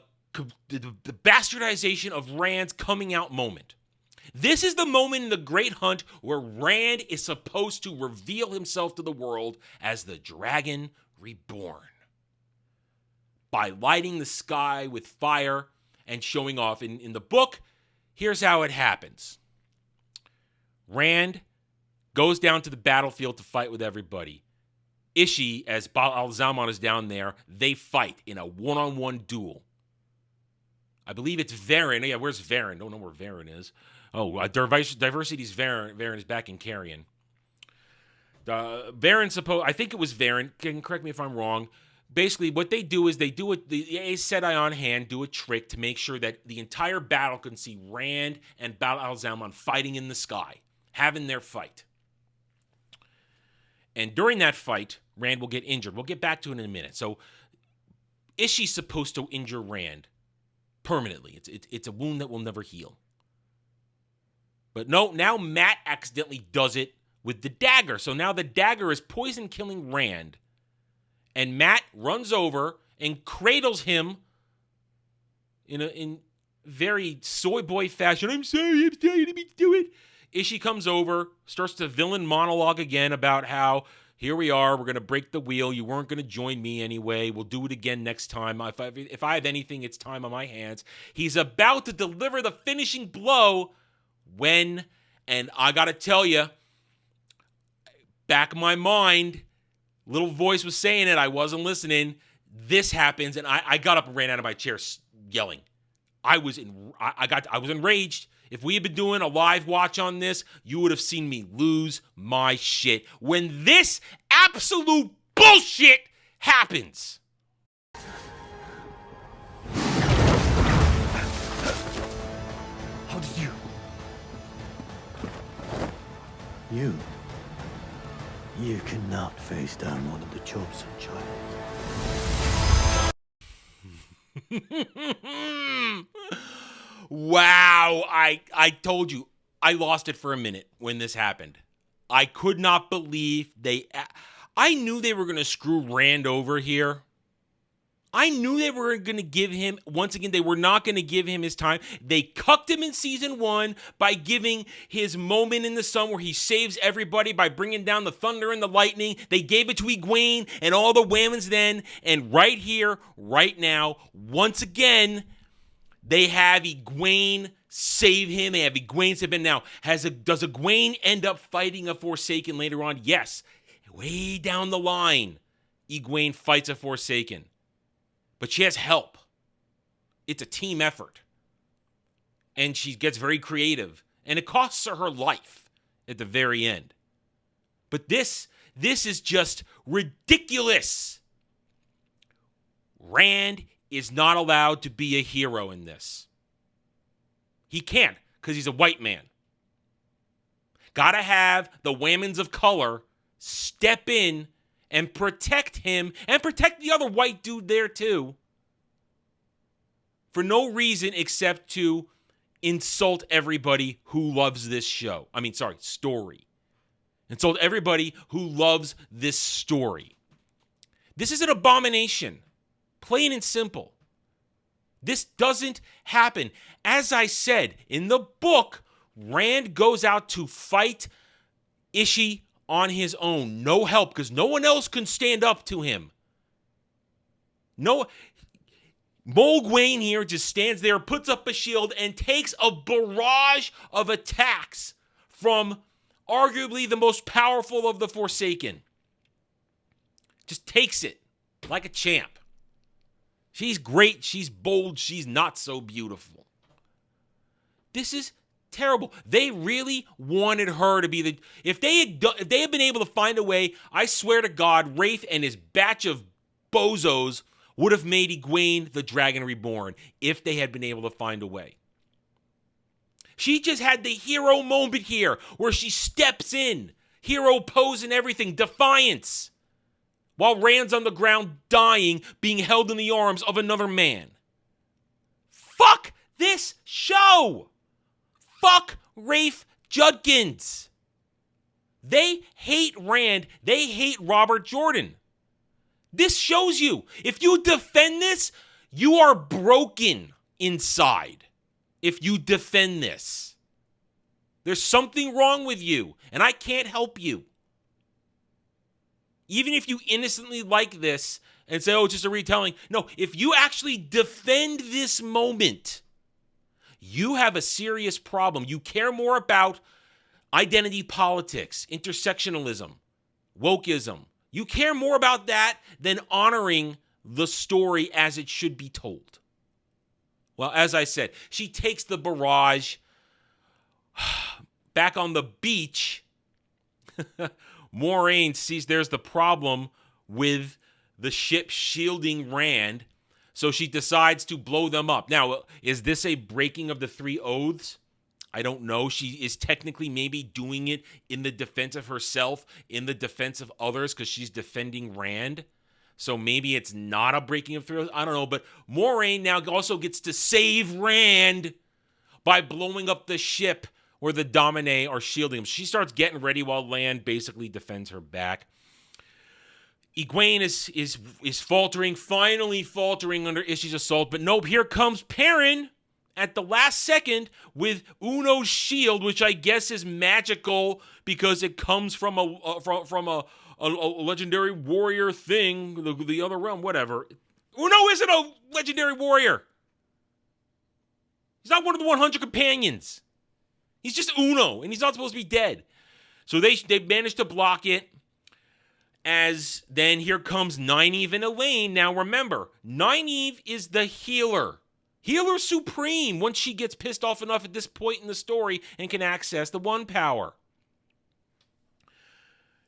bastardization of Rand's coming out moment. This is the moment in the Great Hunt where Rand is supposed to reveal himself to the world as the Dragon Reborn. By lighting the sky with fire and showing off. In the book, here's how it happens. Rand goes down to the battlefield to fight with everybody. Ishii, as Baal al-Zaman is down there, they fight in a one-on-one duel. I believe it's Varen. Yeah, where's Varen? Don't know where Varen is. Oh, Diversity's Varen. Varen is back in Carrion. I think it was Varen. Correct me if I'm wrong. Basically, what they do is the Aes Sedai on hand do a trick to make sure that the entire battle can see Rand and Baal al-Zaman fighting in the sky, having their fight. And during that fight, Rand will get injured. We'll get back to it in a minute. So, Ishii's supposed to injure Rand permanently. It's a wound that will never heal. But no, now Matt accidentally does it with the dagger. So now the dagger is poison killing Rand. And Matt runs over and cradles him in very soy boy fashion. I'm sorry, let me do it. Ishii comes over, starts to villain monologue again about how, here we are, we're going to break the wheel. You weren't going to join me anyway. We'll do it again next time. If I have anything, it's time on my hands. He's about to deliver the finishing blow when, and I got to tell you, back of my mind, little voice was saying it. I wasn't listening. This happens, and I got up and ran out of my chair yelling. I was enraged. If we had been doing a live watch on this, you would have seen me lose my shit when this absolute bullshit happens. How did you? You cannot face down one of the chosen, child. Wow, I told you, I lost it for a minute when this happened. I could not believe I knew they were going to screw Rand over here. I knew they were going to give him, once again, they were not going to give him his time. They cucked him in season 1 by giving his moment in the sun where he saves everybody by bringing down the thunder and the lightning. They gave it to Egwene and all the Whammons then. And right here, right now, once again, they have Egwene save him. They have Egwene save him. Now, does Egwene end up fighting a Forsaken later on? Yes. Way down the line, Egwene fights a Forsaken. But she has help. It's a team effort. And she gets very creative. And it costs her life at the very end. But this is just ridiculous. Rand is not allowed to be a hero in this. He can't, because he's a white man. Gotta have the Whammons of color step in and protect him, and protect the other white dude there too, for no reason except to insult everybody who loves this show. Story. Insult everybody who loves this story. This is an abomination. Plain and simple. This doesn't happen. As I said, in the book, Rand goes out to fight Ishii on his own. No help, because no one else can stand up to him. No, Mogwayne here just stands there, puts up a shield, and takes a barrage of attacks from arguably the most powerful of the Forsaken. Just takes it like a champ. She's great, she's bold, she's not so beautiful. This is terrible. They really wanted her to be the... If they had been able to find a way, I swear to God, Wraith and his batch of bozos would have made Egwene the Dragon Reborn if they had been able to find a way. She just had the hero moment here where she steps in, hero pose and everything, defiance, while Rand's on the ground dying, being held in the arms of another man. Fuck this show! Fuck Rafe Judkins. They hate Rand. They hate Robert Jordan. This shows you, if you defend this, you are broken inside. If you defend this, there's something wrong with you, and I can't help you. Even if you innocently like this and say, oh, it's just a retelling. No, if you actually defend this moment, you have a serious problem. You care more about identity politics, intersectionalism, wokeism. You care more about that than honoring the story as it should be told. Well, as I said, she takes the barrage back on the beach. Moraine sees there's the problem with the ship shielding Rand, so she decides to blow them up. Now, is this a breaking of the 3 oaths? I don't know. She is technically maybe doing it in the defense of herself, in the defense of others, because she's defending Rand. So maybe it's not a breaking of 3 oaths. I don't know. But Moraine now also gets to save Rand by blowing up the ship where the Domine are shielding him. She starts getting ready while Lan basically defends her back. Egwene is faltering, finally faltering under Ishii's assault. But nope, here comes Perrin at the last second with Uno's shield, which I guess is magical because it comes from a legendary warrior thing, the other realm, whatever. Uno isn't a legendary warrior. He's not one of the 100 companions. He's just Uno, and he's not supposed to be dead. So they managed to block it. As then here comes Nynaeve and Elaine. Now remember, Nynaeve is the healer. Healer supreme once she gets pissed off enough at this point in the story and can access the one power.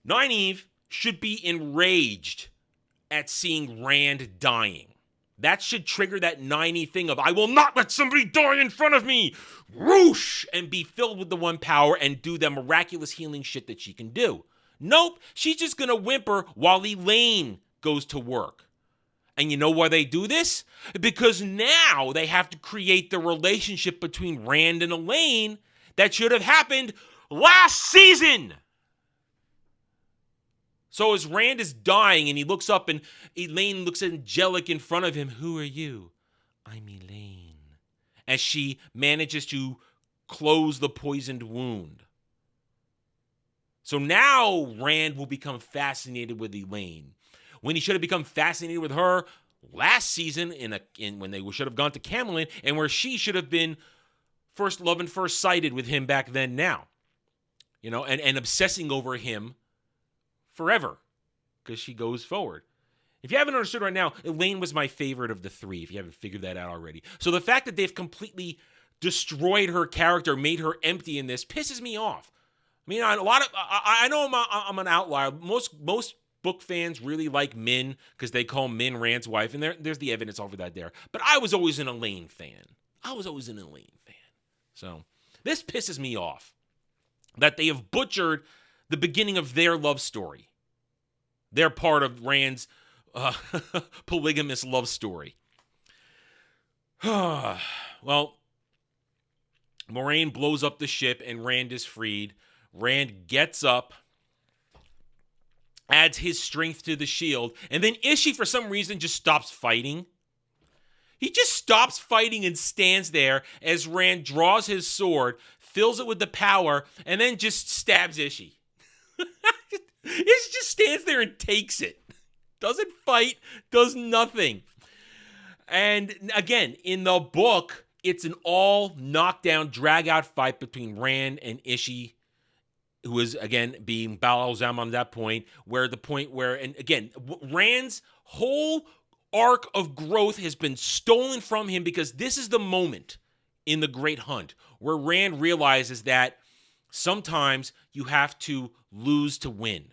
Nynaeve should be enraged at seeing Rand dying. That should trigger that Nynaeve thing of, I will not let somebody die in front of me! Whoosh! And be filled with the one power and do the miraculous healing shit that she can do. Nope, she's just gonna whimper while Elaine goes to work. And you know why they do this? Because now they have to create the relationship between Rand and Elaine that should have happened last season. So as Rand is dying and he looks up and Elaine looks angelic in front of him, who are you? I'm Elaine. As she manages to close the poisoned wound. So now Rand will become fascinated with Elaine. When he should have become fascinated with her last season when they should have gone to Camelin, and where she should have been first love and first sighted with him back then now. And obsessing over him forever because she goes forward. If you haven't understood right now, Elaine was my favorite of the three, if you haven't figured that out already. So the fact that they've completely destroyed her character, made her empty in this, pisses me off. I mean, I know I'm an outlier. Most book fans really like Min because they call Min Rand's wife, and there's the evidence over that there. But I was always an Elaine fan. So this pisses me off that they have butchered the beginning of their love story. They're part of Rand's polygamous love story. Well, Moiraine blows up the ship and Rand is freed. Rand gets up, adds his strength to the shield, and then Ishii, for some reason, just stops fighting. He just stops fighting and stands there as Rand draws his sword, fills it with the power, and then just stabs Ishii. He just stands there and takes it. Doesn't fight, does nothing. And again, in the book, it's an all knockdown, drag-out fight between Rand and Ishii, who is, again, being Baal al-Zaman at that point, and again, Rand's whole arc of growth has been stolen from him because this is the moment in the Great Hunt where Rand realizes that sometimes you have to lose to win.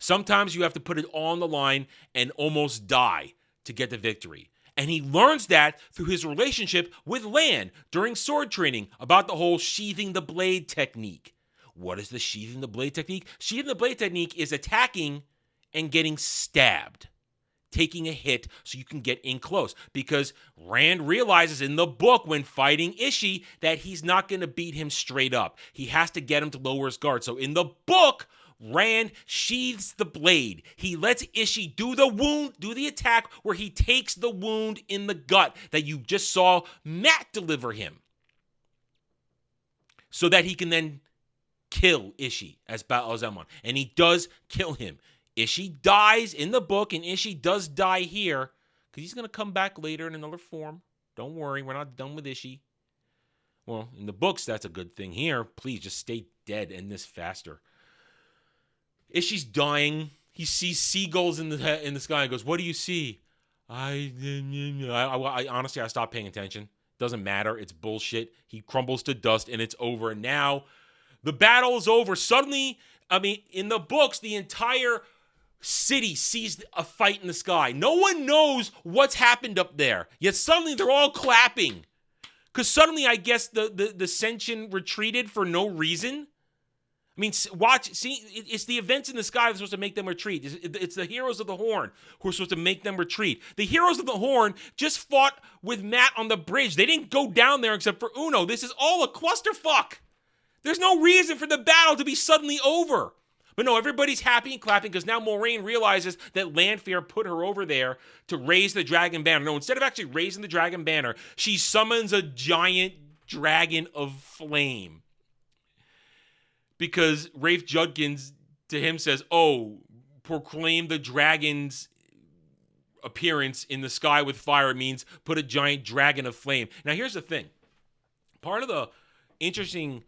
Sometimes you have to put it all on the line and almost die to get the victory. And he learns that through his relationship with Lan during sword training about the whole sheathing the blade technique. What is the sheathing the blade technique? Sheathing the blade technique is attacking and getting stabbed. Taking a hit so you can get in close. Because Rand realizes in the book when fighting Ishii that he's not going to beat him straight up. He has to get him to lower his guard. So in the book, Rand sheathes the blade. He lets Ishii do the attack where he takes the wound in the gut that you just saw Matt deliver him. So that he can then kill Ishii as Baal al-Zaman. And he does kill him. Ishii dies in the book, and Ishii does die here, because he's going to come back later in another form. Don't worry, we're not done with Ishii. Well, in the books, that's a good thing. Here, please, just stay dead, end this faster. Ishii's dying. He sees seagulls in the sky and goes, "What do you see?" I honestly, I stopped paying attention. Doesn't matter. It's bullshit. He crumbles to dust, and it's over. And now, the battle is over. Suddenly, in the books, the entire city sees a fight in the sky. No one knows what's happened up there. Yet suddenly they're all clapping. Because suddenly, I guess, the Sentient retreated for no reason. It's the events in the sky that are supposed to make them retreat. It's the Heroes of the Horn who are supposed to make them retreat. The Heroes of the Horn just fought with Matt on the bridge. They didn't go down there except for Uno. This is all a clusterfuck. There's no reason for the battle to be suddenly over. But no, everybody's happy and clapping because now Moiraine realizes that Lanfear put her over there to raise the dragon banner. No, instead of actually raising the dragon banner, she summons a giant dragon of flame. Because Rafe Judkins, to him, says, "Oh, proclaim the dragon's appearance in the sky with fire means put a giant dragon of flame." Now, here's the thing. Part of the interesting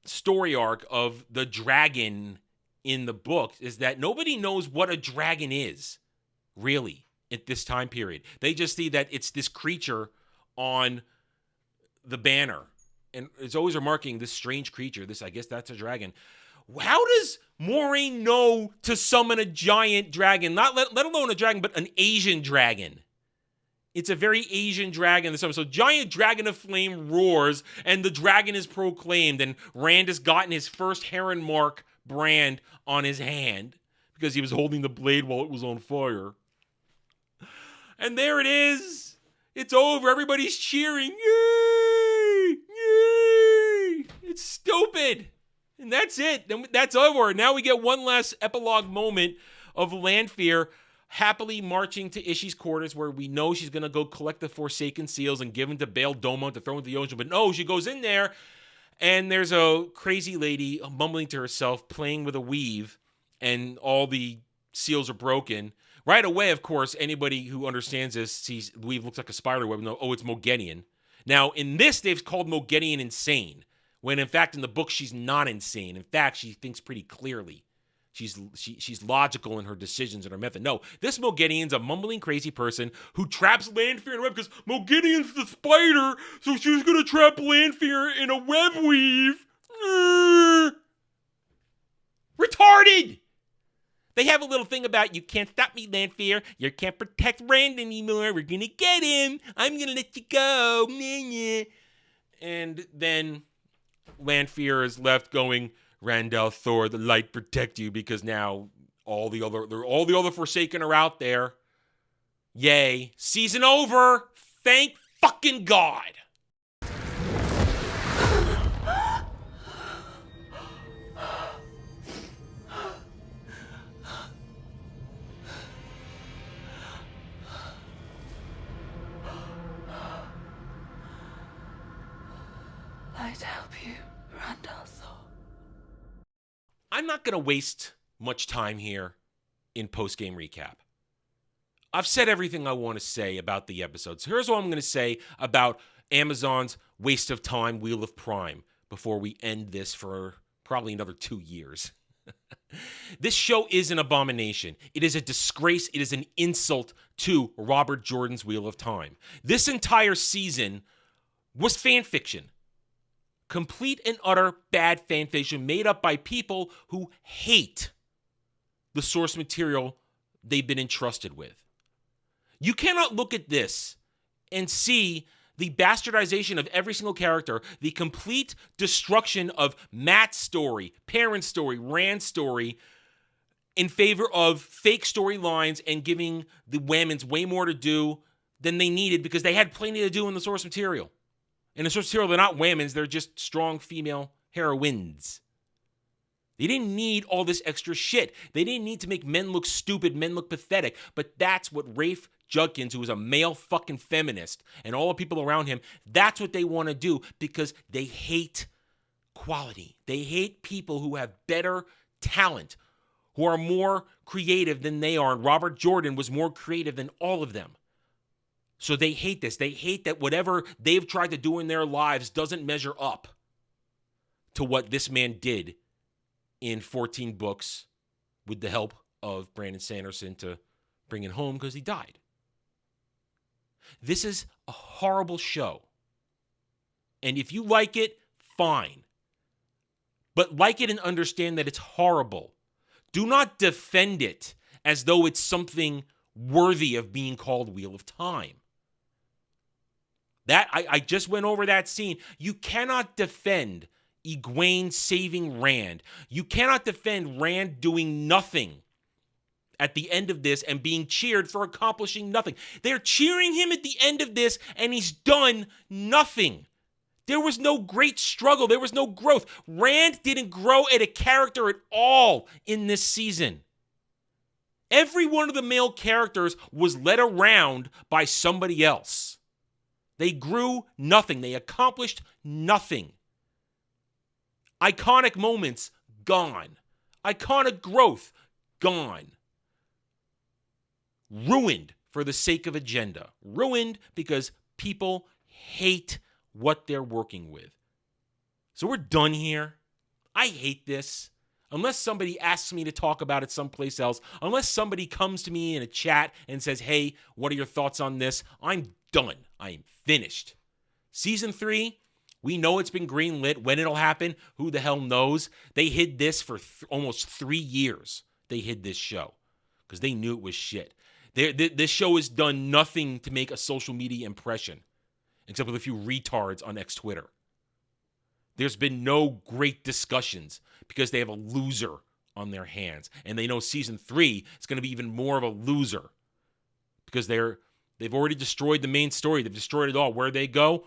story arc of the dragon in the book is that nobody knows what a dragon is, really, at this time period. They just see that it's this creature on the banner. And it's always remarking this strange creature. I guess that's a dragon. How does Moiraine know to summon a giant dragon? Not let alone a dragon, but an Asian dragon. It's a very Asian dragon. So giant dragon of flame roars, and the dragon is proclaimed. And Rand has gotten his first Heron Mark brand on his hand because he was holding the blade while it was on fire. And there it is. It's over. Everybody's cheering. Yay! Yay! It's stupid. And that's it. Then that's over. Now we get one last epilogue moment of Lanfear happily marching to Ishi's quarters, where we know she's going to go collect the Forsaken Seals and give them to Bail Domon to throw into the ocean. But no, she goes in there, and there's a crazy lady mumbling to herself, playing with a weave, and all the seals are broken. Right away, of course, anybody who understands this sees the weave looks like a spider web. No, oh, it's Mogedion. Now, in this, they've called Mogedion insane, when in fact in the book she's not insane. In fact, she thinks pretty clearly. She's logical in her decisions and her method. No, this Mogedion's a mumbling crazy person who traps Lanfear in a web because Mogedion's the spider, so she's gonna trap Lanfear in a web weave. Retarded! They have a little thing about, you can't stop me, Lanfear. You can't protect Rand anymore. We're gonna get him. I'm gonna let you go. And then Lanfear is left going, Randall Thor, the light protect you, because now all the other Forsaken are out there. Yay. Season over. Thank fucking God. I'd help you, Randall Thor. I'm not going to waste much time here in post-game recap. I've said everything I want to say about the episodes. Here's what I'm going to say about Amazon's waste of time, Wheel of Prime, before we end this for probably another 2 years. This show is an abomination. It is a disgrace. It is an insult to Robert Jordan's Wheel of Time. This entire season was fan fiction. Complete and utter bad fan fiction made up by people who hate the source material they've been entrusted with. You cannot look at this and see the bastardization of every single character, the complete destruction of Matt's story, Perrin's story, Rand's story, in favor of fake storylines and giving the Whammons way more to do than they needed because they had plenty to do in the source material. In the source material, they're not Whammons, they're just strong female heroines. They didn't need all this extra shit. They didn't need to make men look stupid, men look pathetic. But that's what Rafe Judkins, who is a male fucking feminist, and all the people around him, that's what they want to do because they hate quality. They hate people who have better talent, who are more creative than they are. And Robert Jordan was more creative than all of them. So they hate this. They hate that whatever they've tried to do in their lives doesn't measure up to what this man did in 14 books with the help of Brandon Sanderson to bring it home because he died. This is a horrible show. And if you like it, fine. But like it and understand that it's horrible. Do not defend it as though it's something worthy of being called Wheel of Time. That I just went over that scene. You cannot defend Egwene saving Rand. You cannot defend Rand doing nothing at the end of this and being cheered for accomplishing nothing. They're cheering him at the end of this and he's done nothing. There was no great struggle. There was no growth. Rand didn't grow as a character at all in this season. Every one of the male characters was led around by somebody else. They grew nothing. They accomplished nothing. Iconic moments, gone. Iconic growth, gone. Ruined for the sake of agenda. Ruined because people hate what they're working with. So we're done here. I hate this. Unless somebody asks me to talk about it someplace else, unless somebody comes to me in a chat and says, hey, what are your thoughts on this? I'm done. I am finished. Season 3, we know it's been greenlit. When it'll happen, who the hell knows? They hid this for almost 3 years. They hid this show because they knew it was shit. This show has done nothing to make a social media impression except with a few retards on X-Twitter. There's been no great discussions because they have a loser on their hands. And they know season 3 is going to be even more of a loser because they've already destroyed the main story. They've destroyed it all. Where they go,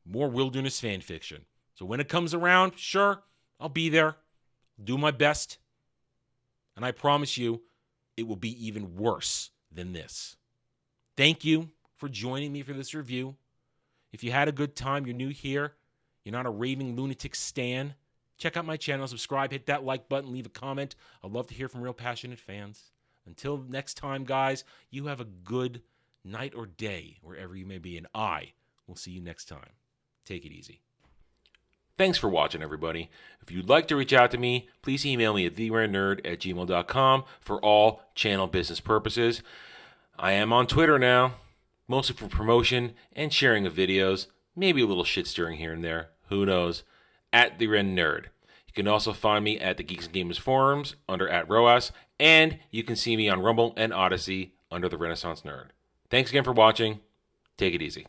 more wilderness fan fiction. So when it comes around, sure, I'll be there, do my best, and I promise you it will be even worse than this. Thank you for joining me for this review. If you had a good time, you're new here, you're not a raving lunatic stan, check out my channel, subscribe, hit that like button, leave a comment. I'd love to hear from real passionate fans. Until next time, guys, you have a good night or day wherever you may be, and I will see you next time. Take it easy. Thanks for watching, everybody. If you'd like to reach out to me, please email me at theranernerd@gmail.com for all channel business purposes. I am on Twitter now, mostly for promotion and sharing of videos, maybe a little shit stirring here and there, who knows, @theranernerd. You can also find me at the Geeks and Gamers forums under @ROAS, and you can see me on Rumble and Odyssey under the Renaissance Nerd. Thanks again for watching. Take it easy.